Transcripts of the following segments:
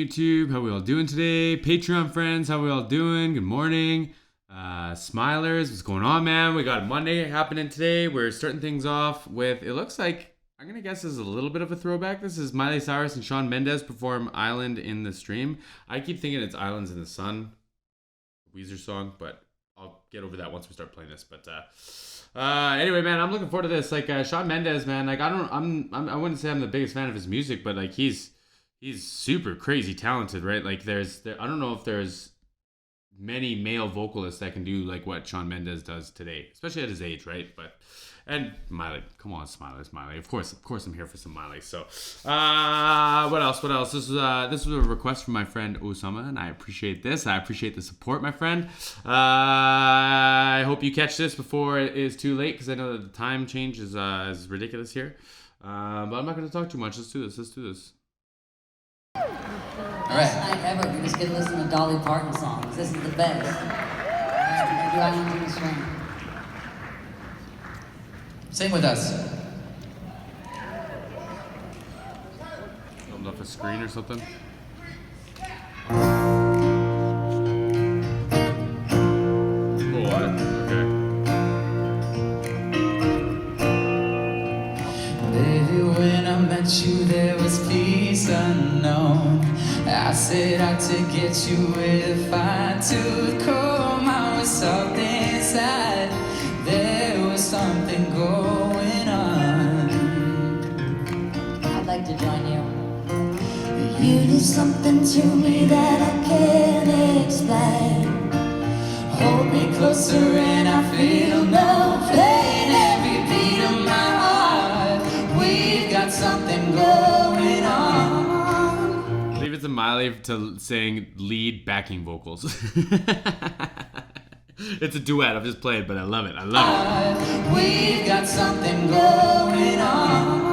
YouTube? How we all doing today? Patreon friends, how we all doing? Good morning. Smilers, what's going on, man? We got Monday happening today. We're starting things off with, it looks like, I'm gonna guess this is a little bit of a throwback. This is Miley Cyrus and Shawn Mendes perform Island in the Stream. I keep thinking it's Islands in the Sun, Weezer song, but I'll get over that once we start playing this. But anyway, man, I'm looking forward to this. Like Shawn Mendes, man, like I wouldn't say I'm the biggest fan of his music, but like he's super crazy talented, right? Like I don't know if there's many male vocalists that can do like what Shawn Mendes does today, especially at his age, right? And Miley, come on, Smiley. Of course I'm here for some Miley. So, what else? This was a request from my friend Osama, and I appreciate this. I appreciate the support, my friend. I hope you catch this before it is too late, because I know that the time change is ridiculous here. But I'm not going to talk too much. Let's do this. All right. Best night ever. We just get to listen to Dolly Parton songs. This is the best. We're do Islands in the Stream. Sing with us. Opened up a screen or something. You, there was peace unknown. I set out to get you with a fine-tooth comb. I was soft inside. There was something going on. I'd like to join you. You do something to me that I can't explain. Hold me closer and I feel no pain. Every beat of my heart, we've got something going on. I believe it's a Miley to sing lead backing vocals. It's a duet. I'm just playing, but I love it. We've got something going on.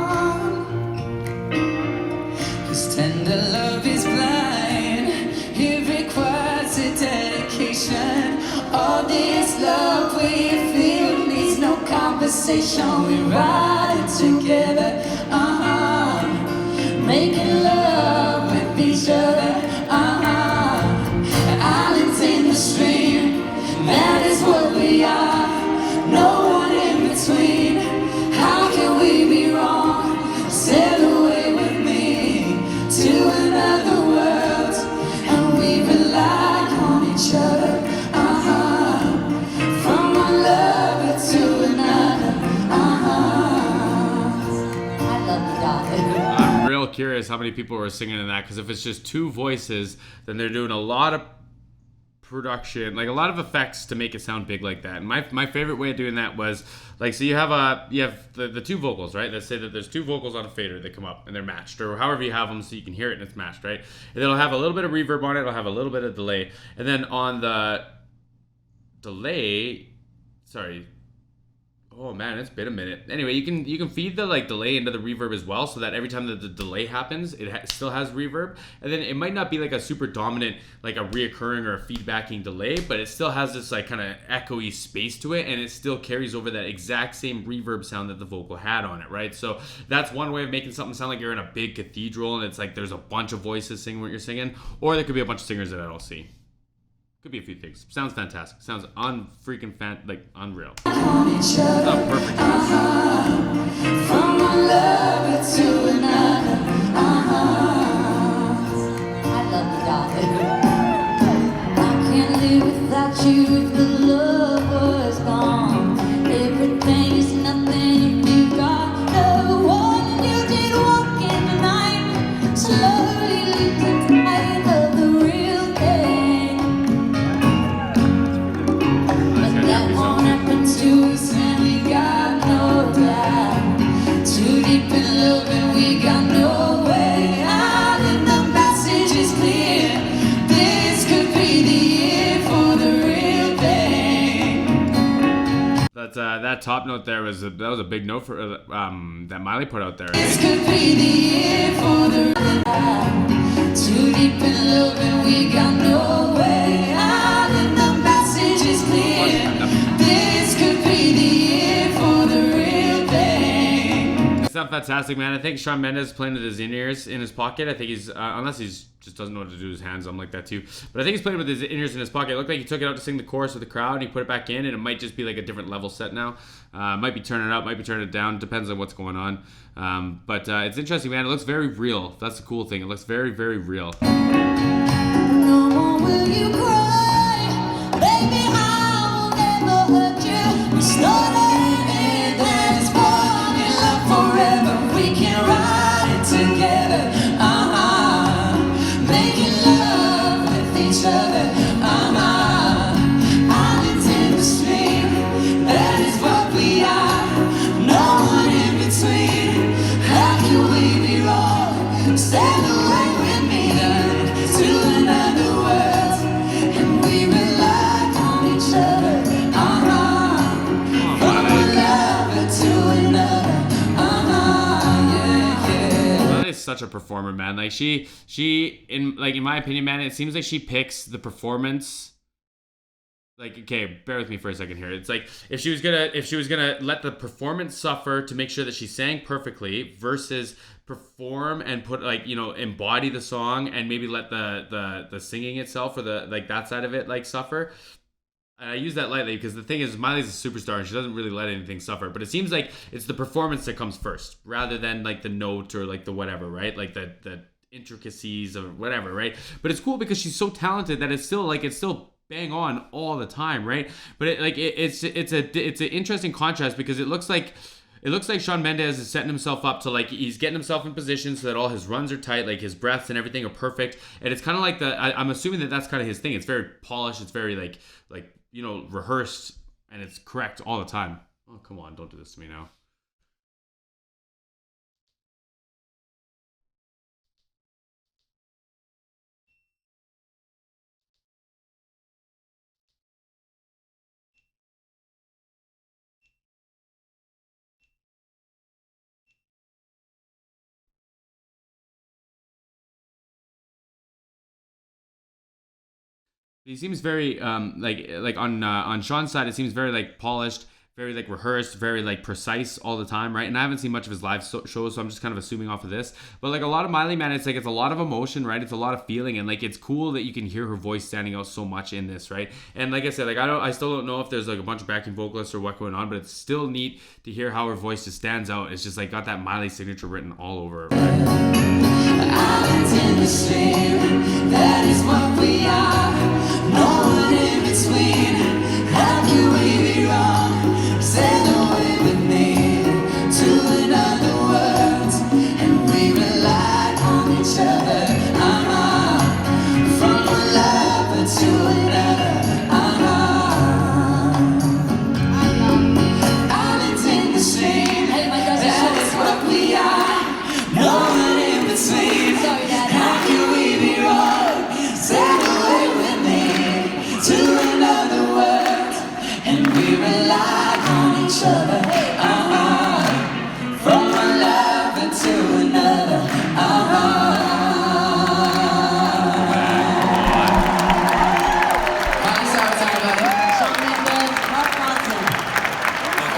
'Cause tender love is blind. It requires a dedication. All this love we feel needs no conversation. We ride it together, making love with each other, Islands in the stream, that is what we are. No one in between. How can we be wrong? Sail away with me to another world, and we rely on each other, from one lover to another, I love the dog. I'm real curious how many people were singing in that, because if it's just two voices, then they're doing a lot of production, like a lot of effects to make it sound big like that. And my favorite way of doing that was like, so you have the two vocals, right? Let's say that there's two vocals on a fader that come up and they're matched, or however you have them so you can hear it and it's matched, right? And it'll have a little bit of reverb on it, it'll have a little bit of delay, and then on the delay, oh man, it's been a minute. Anyway, you can feed the like delay into the reverb as well, so that every time that the delay happens, it still has reverb. And then it might not be like a super dominant, like a reoccurring or a feedbacking delay, but it still has this like kind of echoey space to it, and it still carries over that exact same reverb sound that the vocal had on it, right? So that's one way of making something sound like you're in a big cathedral and it's like there's a bunch of voices singing what you're singing, or there could be a bunch of singers that I don't see. Could be a few things. Sounds fantastic. Sounds unreal. each other, Oh, perfect. from one lover to another, I love the dog. I can't live without you if the love was gone. Everything is nothing if you got the one you did walk in the night. Slowly losing sight of the real thing. But that won't happen to us, and we got no doubt. too deep in love and we got no way out, and the message is clear. This could be the year for the real thing. That top note there was a big note for that Miley put out there. This could be the year for the real thing. Too deep in love and we got no way out, and the message is clear. This could be the year for the real thing. It's not fantastic, man. I think Shawn Mendes is playing with his in-ears in his pocket. I think he's unless he's just doesn't know what to do with his hands. I'm like that too. But I think he's playing with his ears in his pocket. It looked like he took it out to sing the chorus with the crowd and he put it back in, and it might just be like a different level set now. Might be turning it up, might be turning it down. Depends on what's going on. But it's interesting, man. It looks very real. That's the cool thing. It looks very, very real. No more will you cry, baby, I will never hurt you. We started it, there's one in love forever. We can ride it together, making love with each other, Islands in the stream, that is what we are. No one in between, how can we be wrong? Stand away with me to another world, and we rely on each other, from one lover to another, That is such a performer, man. Like she in my opinion, man, it seems like she picks the performance. Like, okay, bear with me for a second here. It's like if she was gonna let the performance suffer to make sure that she sang perfectly versus perform and put embody the song and maybe let the singing itself or the that side of it suffer. And I use that lightly because the thing is, Miley's a superstar and she doesn't really let anything suffer. But it seems like it's the performance that comes first rather than the note or the whatever, right? Like the intricacies of whatever, right? But it's cool because she's so talented that it's still bang on all the time, right? But it's an interesting contrast because it looks like Shawn Mendes is setting himself up to he's getting himself in position so that all his runs are tight, his breaths and everything are perfect. And it's kind of I'm assuming that's kind of his thing. It's very polished. It's very rehearsed, and it's correct all the time. Oh, come on, don't do this to me now. He seems very on Shawn's side, it seems very polished, very rehearsed, very precise all the time, right? And I haven't seen much of his live shows, so I'm just kind of assuming off of this. But a lot of Miley, man, it's a lot of emotion, right? It's a lot of feeling, and it's cool that you can hear her voice standing out so much in this, right? And like I said, I still don't know if there's a bunch of backing vocalists or what going on, but it's still neat to hear how her voice just stands out. It's just got that Miley signature written all over it, right? Islands in the stream, that is what we are. No one in between. How can we be wrong? Sail away with me to another world, and we rely on each other. From one lover to another. Islands in the stream, that is what we are. No one in between. How can we be wrong? Sail away with me to another world, and we rely on each other, from one lover to another, Miley Cyrus, everybody. Shawn Mendes, Mark Ronson.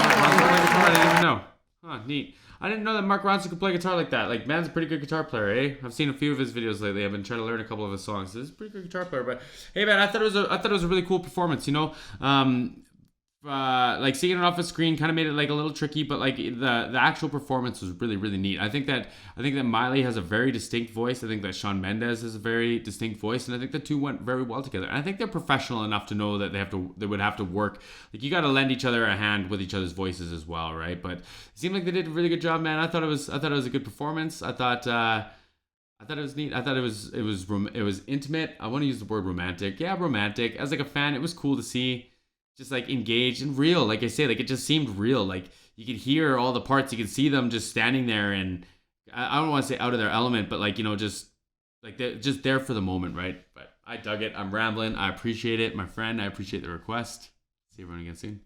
I didn't even know. Huh, neat. I didn't know that Mark Ronson could play guitar like that. Man's a pretty good guitar player, eh? I've seen a few of his videos lately. I've been trying to learn a couple of his songs. He's a pretty good guitar player. But hey, man, I thought it was a really cool performance. Seeing it off the screen kind of made it a little tricky, but the actual performance was really, really neat. I think that Miley has a very distinct voice. I think that Shawn Mendes has a very distinct voice, and I think the two went very well together. And I think they're professional enough to know that they would have to work. You got to lend each other a hand with each other's voices as well, right? But it seemed like they did a really good job, man. I thought it was a good performance. I thought it was neat. I thought it was intimate. I want to use the word romantic. Yeah, romantic. As a fan, it was cool to see. Just engaged and real, like I say, it just seemed real. You could hear all the parts, you could see them just standing there, and I don't want to say out of their element, but they're just there for the moment, right? But I dug it. I'm rambling. I appreciate it, my friend. I appreciate the request. See everyone again soon.